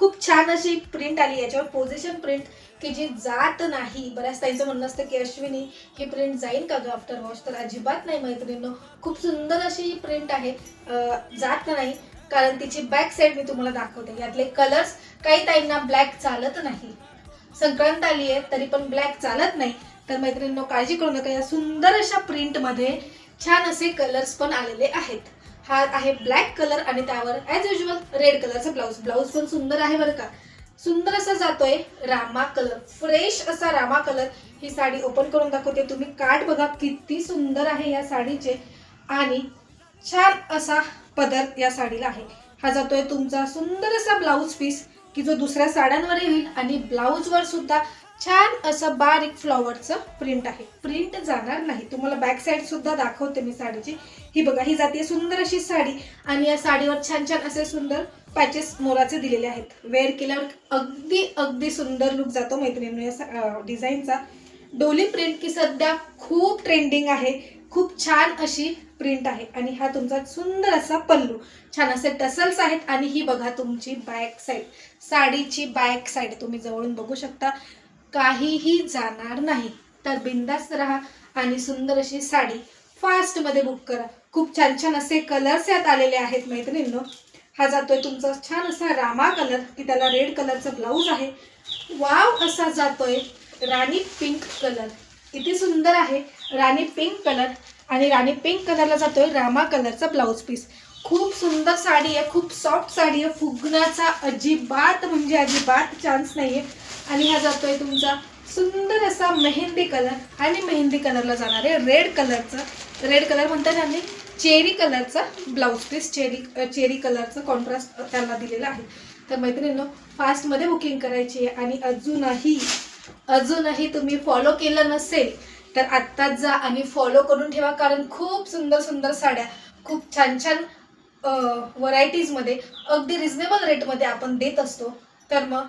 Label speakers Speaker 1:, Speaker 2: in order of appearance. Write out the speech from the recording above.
Speaker 1: खूप छान अशी प्रिंट आली, याच्यावर पोझिशन प्रिंट की जी जात नाही. बऱ्याच ताईंचं म्हणणं असतं की अश्विनी ही प्रिंट जाईल का ग आफ्टर वॉश, तर अजिबात नाही मैत्रिणींनो. खूप सुंदर अशी ही प्रिंट आहे, जात नाही. कारण तिची बॅक साईड मी तुम्हाला दाखवते. यातले कलर्स, काही ताईंना ब्लॅक चालत नाही, संक्रांत आली आहे तरी पण ब्लॅक चालत नाही, तर मैत्रिणींनो काळजी करू नका. या सुंदर अशा प्रिंटमध्ये छान असे कलर्स पण आलेले आहेत. हा आहे ब्लॅक कलर आणि त्यावर ॲज युजल रेड कलरचा ब्लाऊज. ब्लाऊज पण सुंदर आहे बरं का, सुंदर असा जातोय रामा कलर, फ्रेश असा रामा कलर. ही साडी ओपन करून दाखवते, तुम्ही काठ बघा किती सुंदर आहे या साडीचे, आणि छान असा पदर या साडीला आहे. हा जातोय तुमचा सुंदर असा ब्लाऊज पीस की जो दुसऱ्या साड्यांवरही होईल, आणि ब्लाऊजवर सुद्धा छान असं बारीक फ्लॉवरचं प्रिंट आहे. प्रिंट जाणार नाही. तुम्हाला बॅक साईड सुद्धा दाखवते मी साडीची. ही बघा, ही जाते सुंदर अशी साडी, आणि या साडीवर छान छान असे सुंदर पॅचेस मोराचे दिलेले आहेत. वेअर केल्यावर अगदी अगदी सुंदर लुक जातो मैत्रिणींनो या डिझाईनचा. डोली प्रिंट की सध्या खूप ट्रेंडिंग आहे, खूप छान अशी प्रिंट आहे. आणि हा तुमचा सुंदर असा पल्लू, छान असे टसल्स आहेत. आणि ही बघा तुमची बॅक साईड, साडीची बॅक साईड तुम्ही जवळून बघू शकता, काहीही जाणार नाही. तर बिंदास्त राहा आणि सुंदर अशी साडी फास्टमध्ये बुक करा. खूप छान छान असे कलर्स यात आलेले आहेत मैत्रिणींनो. हा जातोय तुमचा छान असा रामा कलर की त्याला रेड कलरचा ब्लाऊज आहे. वाव असा जातोय राणी पिंक कलर, किती सुंदर आहे राणी पिंक कलर, आणि राणी पिंक कलरला जातोय रामा कलरचा ब्लाऊज पीस. खूप सुंदर साडी आहे, खूप सॉफ्ट साडी आहे, फुगण्याचा अजिबात म्हणजे अजिबात चान्स नाहीये. आणि हा जातोय तुमचा सुंदर असा मेहंदी कलर, आणि मेहंदी कलरला जाणार आहे रेड कलरचा, रेड कलर म्हणतात आणि चेरी कलरचा ब्लाऊज पीस, चेरी कलरचं कॉन्ट्रास्ट त्याला दिलेला आहे. तर मैत्रिणींनो फास्टमध्ये बुकिंग करायची आहे. आणि अजूनही तुम्ही फॉलो केलं नसेल तर आत्ताच जा आणि फॉलो करून ठेवा, कारण खूप सुंदर सुंदर साड्या, खूप छान छान व्हरायटीजमध्ये अगदी रिझनेबल रेटमध्ये आपण देत असतो. तर मग